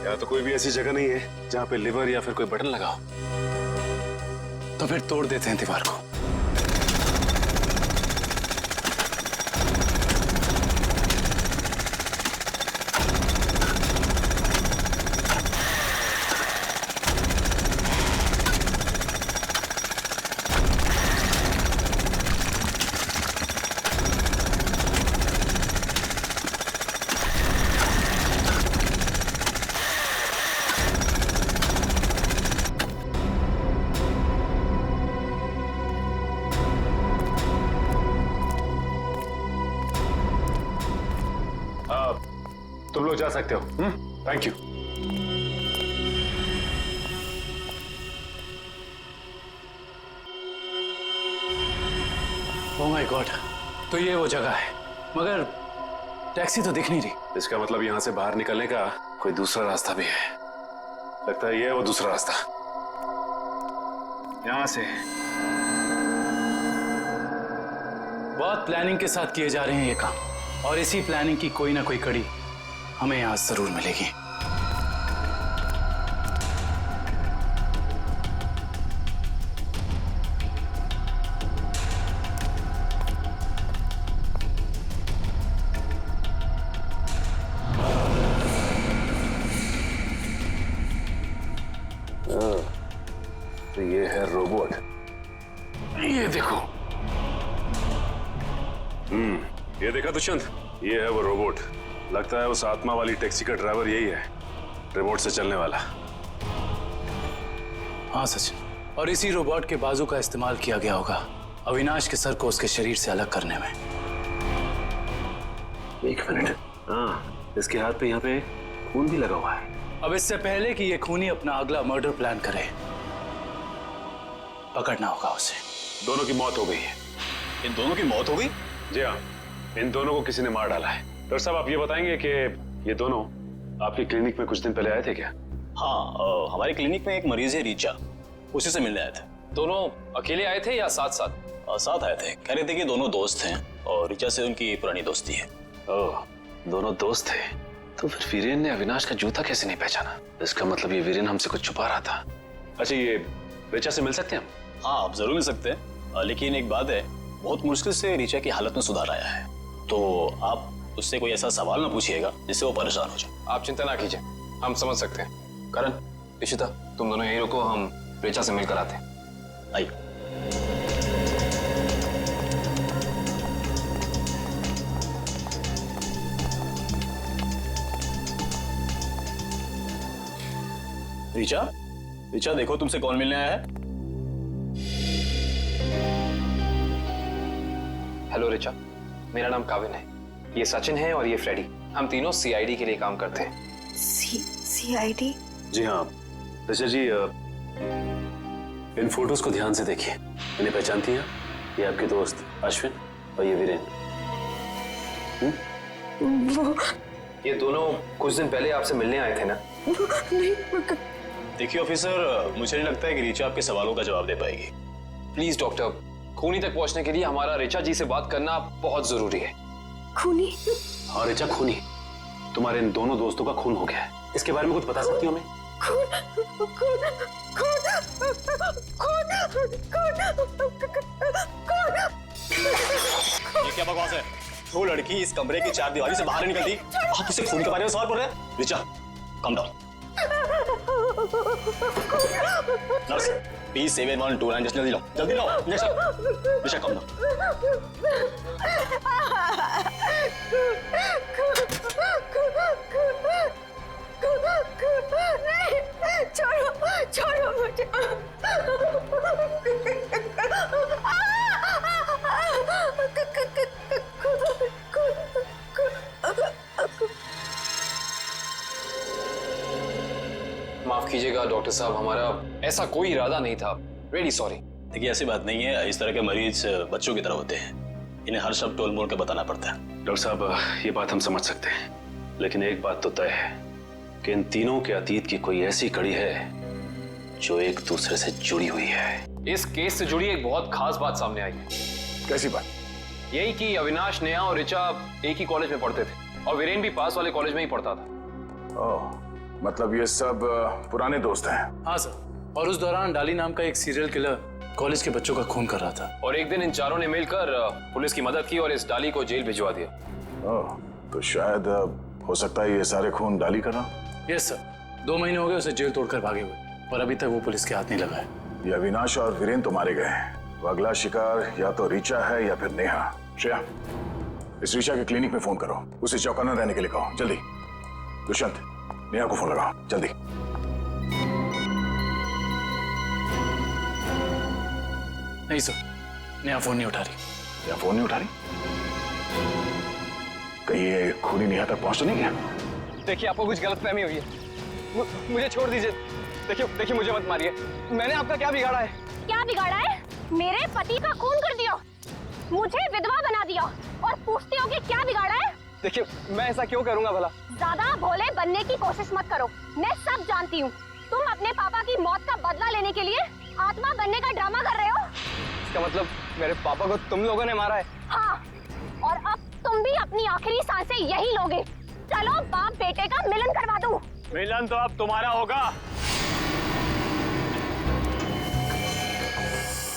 यहाँ तो कोई भी ऐसी जगह नहीं है जहाँ पे लिवर या फिर कोई बटन लगा हो। तो फिर तोड़ देते हैं दीवार को। तुम लोग जा सकते हो। Thank you. Oh my God, तो ये वो जगह है, मगर टैक्सी तो दिख नहीं रही। इसका मतलब यहाँ से बाहर निकलने का कोई दूसरा रास्ता भी है। लगता है ये है वो दूसरा रास्ता। यहाँ से बहुत प्लानिंग के साथ किए जा रहे हैं ये काम, और इसी प्लानिंग की कोई ना कोई कड़ी हमें यहाँ जरूर मिलेगी। तो ये है रोबोट। ये देखो। ये देखा दुष्यंत, ये है वो रोबोट। लगता है उस आत्मा वाली टैक्सी का ड्राइवर यही है, रिमोट से चलने वाला। हाँ सचिन, और इसी रोबोट के बाजू का इस्तेमाल किया गया होगा अविनाश के सर को उसके शरीर से अलग करने में। एक मिनट, हाँ, इसके हाथ पे यहाँ पे खून भी लगा हुआ है। अब इससे पहले कि ये खूनी अपना अगला मर्डर प्लान करे, पकड़ना होगा उसे। दोनों की मौत हो गई है। इन दोनों की मौत हो गई? जी हाँ, इन दोनों को किसी ने मार डाला है। डॉक्टर साहब, आप ये बताएंगे कि ये दोनों आपकी क्लिनिक में कुछ दिन पहले आए थे क्या? हाँ, हमारी क्लिनिक में एक मरीज है रीचा, उसी से मिलने आए थे। दोनों अकेले आए थे या साथ साथ? साथ आए थे। कह रहे थे कि दोनों दोस्त हैं और रीचा से उनकी पुरानी दोस्ती है। ओह, दोनों दोस्त थे। तो फिर वीरेन ने अविनाश का जूता कैसे नहीं पहचाना? इसका मतलब ये वीरेन हमसे कुछ छुपा रहा था। अच्छा, ये रीचा से मिल सकते हैं हम? हाँ, आप जरूर मिल सकते हैं, लेकिन एक बात है, बहुत मुश्किल से रीचा की हालत में सुधार आया है, तो आप उससे कोई ऐसा सवाल ना पूछिएगा जिससे वो परेशान हो जाए। आप चिंता ना कीजिए, हम समझ सकते हैं। करण, इशिता, तुम दोनों यहीं रुको, हम रीचा से मिलकर आते हैं। आइए। रीचा, रीचा देखो तुमसे कौन मिलने आया है। हेलो रीचा, मेरा नाम काविन है, ये सचिन है और ये फ्रेडी। हम तीनों सीआईडी के लिए काम करते हैं। सीआईडी? जी हाँ ऋचा जी, इन फोटोज को ध्यान से देखिए। इन्हें पहचानती हैं? ये आपके दोस्त अश्विन और ये वीरेन। ये दोनों कुछ दिन पहले आपसे मिलने आए थे ना? नहीं। देखिए ऑफिसर, मुझे नहीं लगता है कि रीचा आपके सवालों का जवाब दे पाएगी। प्लीज डॉक्टर, खूनी तक पहुंचने के लिए हमारा रीचा जी से बात करना बहुत जरूरी है। खूनी? हाँ ऋचा, खूनी। तुम्हारे इन दोनों दोस्तों का खून हो गया है। इसके बारे में कुछ बता सकती हो हमें? ये क्या बकवास है? वो लड़की इस कमरे की चार दीवारी से बाहर नहीं निकलती, आप उसे खून के बारे में सवाल पूछ रहे हैं? Richa, come down. Nurse, please 7129 injection जल्दी लो, जल्दी लो इंजेक्शन। Richa, come down. छोड़ो, छोड़ो मुझे। माफ कीजिएगा डॉक्टर साहब, हमारा ऐसा कोई इरादा नहीं था। Really sorry. देखिए ऐसी बात नहीं है, इस तरह के मरीज बच्चों की तरह होते हैं, इन्हें हर शब्द टोल मोल के बताना पड़ता है। डॉक्टर साहब, ये बात हम समझ सकते हैं, लेकिन एक बात तो तय है कि इन तीनों के अतीत की कोई ऐसी कड़ी है जो एक दूसरे से जुड़ी हुई है। इस केस से जुड़ी एक बहुत खास बात सामने आई है। कैसी बात? यही कि अविनाश, नेहा और ऋचा एक ही कॉलेज में पढ़ते थे और वीरेन भी पास वाले कॉलेज में ही पढ़ता था। ओह, मतलब ये सब पुराने दोस्त हैं? हाँ सर, और उस दौरान डाली नाम का एक सीरियल किलर कॉलेज के बच्चों का खून कर रहा था। और एक दिन इन चारों ने मिलकर पुलिस की मदद की और इस डाली को जेल भिजवा दिया। ओह, तो शायद हो सकता है ये सारे खून डाली कर रहा। यस सर, 2 महीने हो गए उसे जेल तोड़कर भागे हुए और अभी तक वो पुलिस के हाथ नहीं लगा है। ये अविनाश और वीरेन तो मारे गए हैं, वो अगला शिकार या तो रीचा है या फिर नेहा। श्रेया, इस रीचा के क्लिनिक में फोन करो, उसे चौकन्ना रहने के लिए कहो, जल्दी। दुष्यंत, नेहा को फोन लगाओ, जल्दी। नहीं सर, नेहा फोन नहीं उठा रही। नेहा फोन नहीं उठा रही? कहीं ये खूनी नेहा तक पहुंच तो नहीं गया? देखिए, आपको कुछ गलतफहमी हुई है, मुझे छोड़ दीजिए। देखिए मुझे मत मारिए, मैंने आपका क्या बिगाड़ा है? क्या बिगाड़ा है? मेरे पति का खून कर दिया, मुझे विधवा बना दिया और पूछते हो कि क्या बिगाड़ा है? देखिए, मैं ऐसा क्यों करूंगा भला? ज्यादा भोले बनने की कोशिश मत करो, मैं सब जानती हूँ। तुम अपने पापा की मौत का बदला लेने के लिए आत्मा बनने का ड्रामा कर रहे हो। इसका मतलब मेरे पापा को तुम लोगों ने मारा है? हाँ, और अब तुम भी अपनी आखिरी सांसें यही लोगे। चलो बाप बेटे का मिलन करवा दूं। मिलन तो अब तुम्हारा होगा।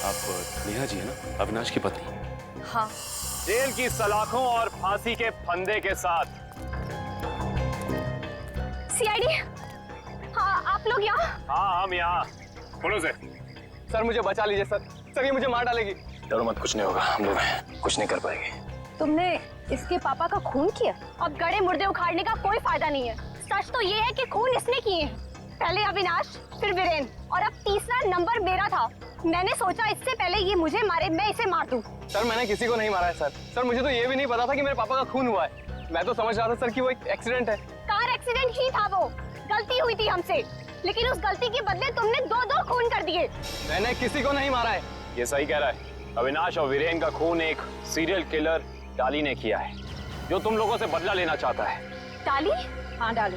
आप नेहा जी है ना, अविनाश की पत्नी? हाँ। जेल की सलाखों और फांसी के फंदे के साथ। सीआईडी, हाँ आप लोग यहाँ? हाँ, हम यहाँ। बोलो से। सर मुझे बचा लीजिए सर, ये मुझे मार डालेगी। डरो मत, कुछ नहीं होगा, हम लोग हैं, कुछ नहीं कर पाएंगे। तुमने इसके पापा का खून किया? अब गड़े मुर्दे उखाड़ने का कोई फायदा नहीं है। सच तो ये है कि खून इसने किए हैं, पहले अविनाश, फिर वीरेन, और अब तीसरा नंबर मेरा था। मैंने सोचा इससे पहले ये मुझे मारे, मैं इसे मार दूं। सर मैंने किसी को नहीं मारा है सर। मुझे तो ये भी नहीं पता था कि मेरे पापा का खून हुआ है। मैं तो समझ रहा था सर कि वो एक एक्सीडेंट है। कार एक्सीडेंट खून ही था वो। गलती हुई थी हमसे, लेकिन उस गलती के बदले तुमने 2-2 खून कर दिए। मैंने किसी को नहीं मारा है। ये सही कह रहा है। अविनाश और वीरेन का खून एक सीरियल किलर डाली ने किया है, जो तुम लोगों से बदला लेना चाहता है। डाली? हाँ डाली।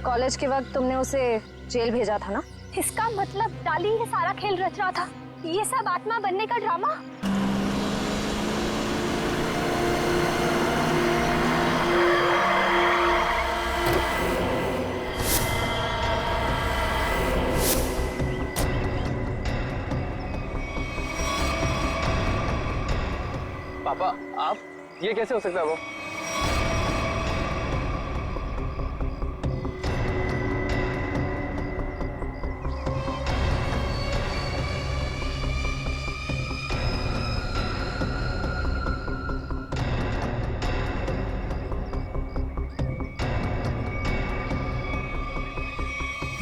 कॉलेज के वक्त तुमने उसे जेल भेजा था ना? इसका मतलब डाली ये सारा खेल रच रहा था। ये सब आत्मा बनने का ड्रामा। पापा, आप ये कैसे हो सकता है? वो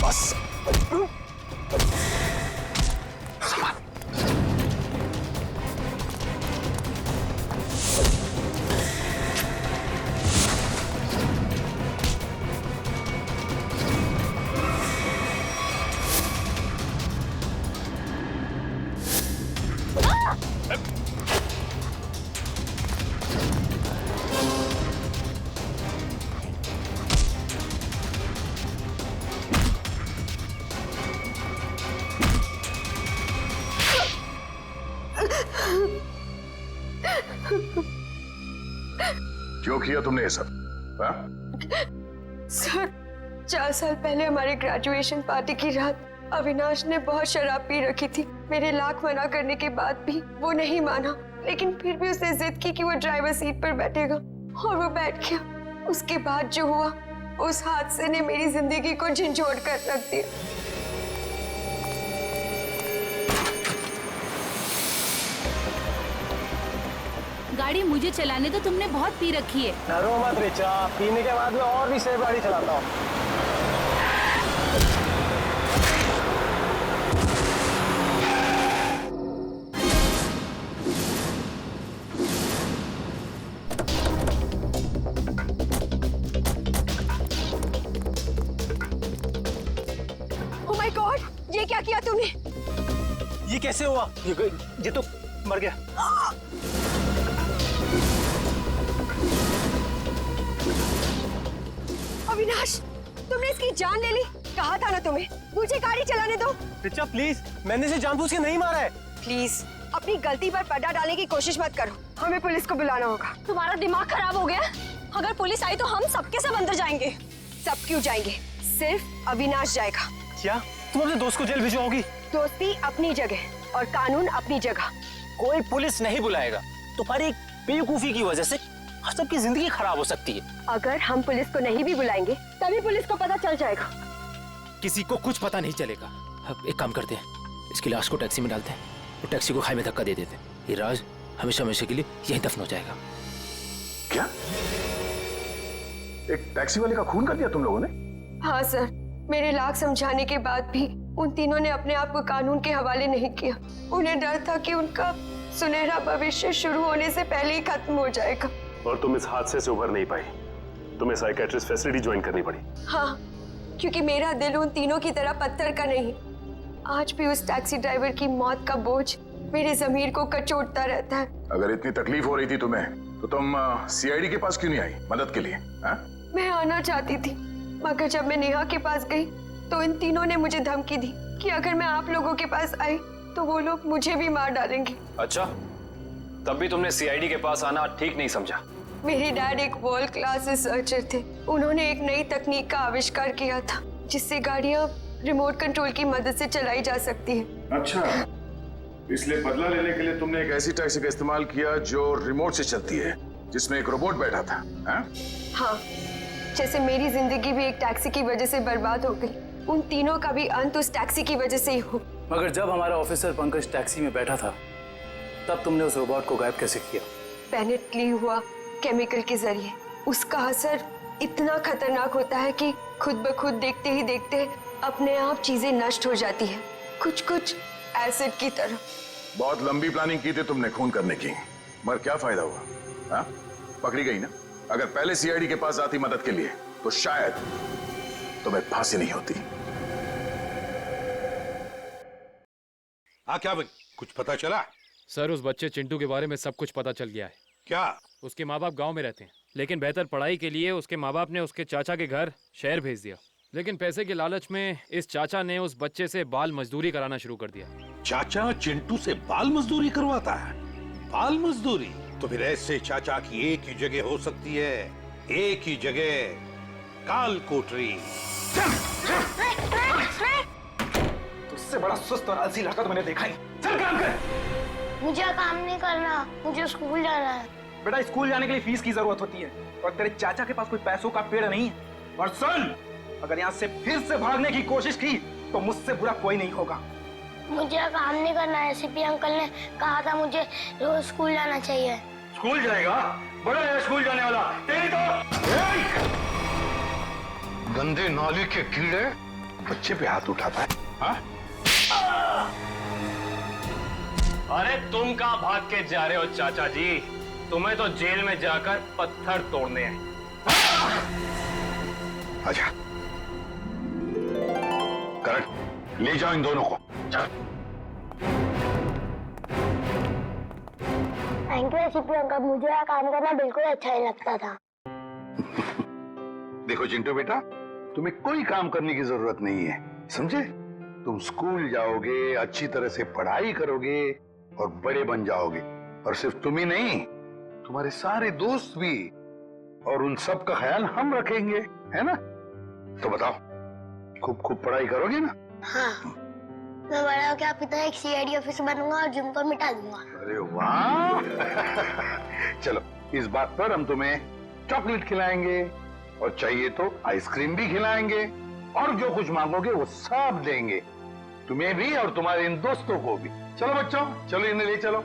बस क्यों किया तुमने ये सब? हाँ? सर, 4 साल पहले हमारे ग्रेजुएशन पार्टी की रात अविनाश ने बहुत शराब पी रखी थी। मेरे लाख मना करने के बाद भी वो नहीं माना, लेकिन फिर भी उसने जिद की कि वो ड्राइवर सीट पर बैठेगा और वो बैठ गया। उसके बाद जो हुआ, उस हादसे ने मेरी जिंदगी को झंझोड़ कर रख दिया। गाड़ी मुझे चलाने तो तुमने बहुत पी रखी है। डरो मत रिचा, पीने के बाद में और भी सेफ गाड़ी चलाता हूँ। Oh my God, ये क्या किया तूने? ये कैसे हुआ? ये तो मर गया। अविनाश, तुमने इसकी जान ले ली। कहा था ना तुम्हें, मुझे गाड़ी चलाने दो। रिचा प्लीज, मैंने इसे जानबूझ के नहीं मारा है। प्लीज अपनी गलती पर पर्दा डालने की कोशिश मत करो। हमें पुलिस को बुलाना होगा। तुम्हारा दिमाग खराब हो गया? अगर पुलिस आई तो हम सबके सब अंदर जाएंगे। सब क्यों जाएंगे? सिर्फ अविनाश जाएगा। क्या तुम अपने दोस्त को जेल भिजवाओगी? दोस्ती अपनी जगह और कानून अपनी जगह। कोई पुलिस नहीं बुलाएगा। तुम्हारी एक बेवकूफी की वजह से सबकी जिंदगी खराब हो सकती है। अगर हम पुलिस को नहीं भी बुलाएंगे तभी पुलिस को पता चल जाएगा। किसी को कुछ पता नहीं चलेगा। अब एक काम करते हैं, इसकी लाश को टैक्सी में डालते हैं और टैक्सी को खाई में धक्का दे देते हैं। ये राज हमेशा हमेशा के लिए यहीं दफन हो जाएगा। क्या? एक टैक्सी वाले का खून कर दिया तुम लोगों ने? हाँ सर, मेरे लाख समझाने के बाद भी उन तीनों ने अपने आप को कानून के हवाले नहीं किया। उन्हें डर था कि उनका सुनहरा भविष्य शुरू होने से पहले ही खत्म हो जाएगा। और तुम इस हादसे से उभर नहीं पाई, तुम्हें साइकेट्रिस्ट फैसिलिटी ज्वाइन करनी पड़ी। हाँ, क्योंकि मेरा दिल उन तीनों की तरह पत्थर का नहीं। आज भी उस टैक्सी ड्राइवर की मौत का बोझ मेरे जमीर को कचोटता रहता है। अगर इतनी तकलीफ हो रही थी तुम्हें, तो तुम सीआईडी के पास क्यों नहीं आई मदद के लिए? हा? मैं आना चाहती थी, मगर जब मैं नेहा के पास गई तो इन तीनों ने मुझे धमकी दी कि अगर मैं आप लोगों के पास आई तो वो लोग मुझे भी मार डालेंगे। अच्छा, तब भी तुमने सीआईडी के पास आना ठीक नहीं समझा? मेरे डैड एक वर्ल्ड क्लास रिसर्चर थे। उन्होंने एक नई तकनीक का आविष्कार किया था, जिससे गाड़ियां रिमोट कंट्रोल की मदद से चलाई जा सकती है। अच्छा, इसलिए बदला लेने के लिए तुमने एक ऐसी टैक्सी का इस्तेमाल किया जो रिमोट से चलती है, जिसमें एक रोबोट बैठा था। हाँ, जैसे मेरी जिंदगी भी एक टैक्सी की वजह से बर्बाद हो गई, उन तीनों का भी अंत उस टैक्सी की वजह से ही हो। मगर जब हमारा ऑफिसर पंकज टैक्सी में बैठा था, तब तुमने उस रोबोट को गायब कैसे किया? पेनेट ली हुआ केमिकल के जरिए। उसका असर इतना खतरनाक होता है कि खुद ब खुद देखते ही देखते अपने आप चीजें नष्ट हो जाती है, कुछ कुछ एसिड की तरह। बहुत लंबी प्लानिंग की थी तुमने खून करने की, मगर क्या फायदा हुआ? हाँ? पकड़ी गई ना। अगर पहले सीआईडी के पास आती मदद के लिए तो शायद तुम्हें फांसी नहीं होती। क्या भाई, कुछ पता चला? सर उस बच्चे चिंटू के बारे में सब कुछ पता चल गया है। क्या? उसके माँ बाप गांव में रहते हैं, लेकिन बेहतर पढ़ाई के लिए उसके माँ बाप ने उसके चाचा के घर शहर भेज दिया। लेकिन पैसे के लालच में इस चाचा ने उस बच्चे से बाल मजदूरी कराना शुरू कर दिया। चाचा चिंटू से बाल मजदूरी करवाता है? बाल मजदूरी? तो फिर ऐसे चाचा की एक ही जगह हो सकती है, एक ही जगह, काल कोठरी। तुझसे बड़ा सुस्त और आलसी लड़का तो मैंने देखा ही। चल काम कर। मुझे काम नहीं करना, मुझे स्कूल जाना है। बेटा स्कूल जाने के लिए फीस की जरूरत होती है और तेरे चाचा के पास कोई पैसों का पेड़ नहीं है। और सुन, अगर यहाँ से फिर से भागने की कोशिश की तो मुझसे बुरा कोई नहीं होगा। मुझे काम नहीं करना है, सीपी अंकल ने कहा था मुझे रोज स्कूल जाना चाहिए। स्कूल जाएगा? बड़ा है स्कूल जाने वाला। तेरी तो गंदे नाली के कीड़े बच्चे पे हाथ उठाता है। हाँ? अरे तुम कहाँ भाग के जा रहे हो चाचा जी? तुम्हें तो जेल में जाकर पत्थर तोड़ने हैं। अच्छा करण, ले जाओ इन दोनों को। थैंक यू सीपी अंकल, मुझे यहाँ काम करना बिल्कुल अच्छा नहीं लगता था। देखो चिंटू बेटा, तुम्हें कोई काम करने की जरूरत नहीं है, समझे? तुम स्कूल जाओगे, अच्छी तरह से पढ़ाई करोगे और बड़े बन जाओगे। और सिर्फ तुम ही नहीं, तुम्हारे सारे दोस्त भी, और उन सब का ख्याल हम रखेंगे, है ना? तो बताओ, खूब खूब पढ़ाई करोगे ना? हाँ, मैं बड़ा होकर आपकी तरह एक सीआईडी ऑफिसर बनूंगा और जिम को मिटा दूंगा। अरे वाह! चलो, इस बात पर हम तुम्हें चॉकलेट खिलाएंगे और चाहिए तो आइसक्रीम भी खिलाएंगे, और जो कुछ मांगोगे वो सब देंगे, तुम्हें भी और तुम्हारे इन दोस्तों को भी। चलो बच्चों, चलो इन्हें ले चलो।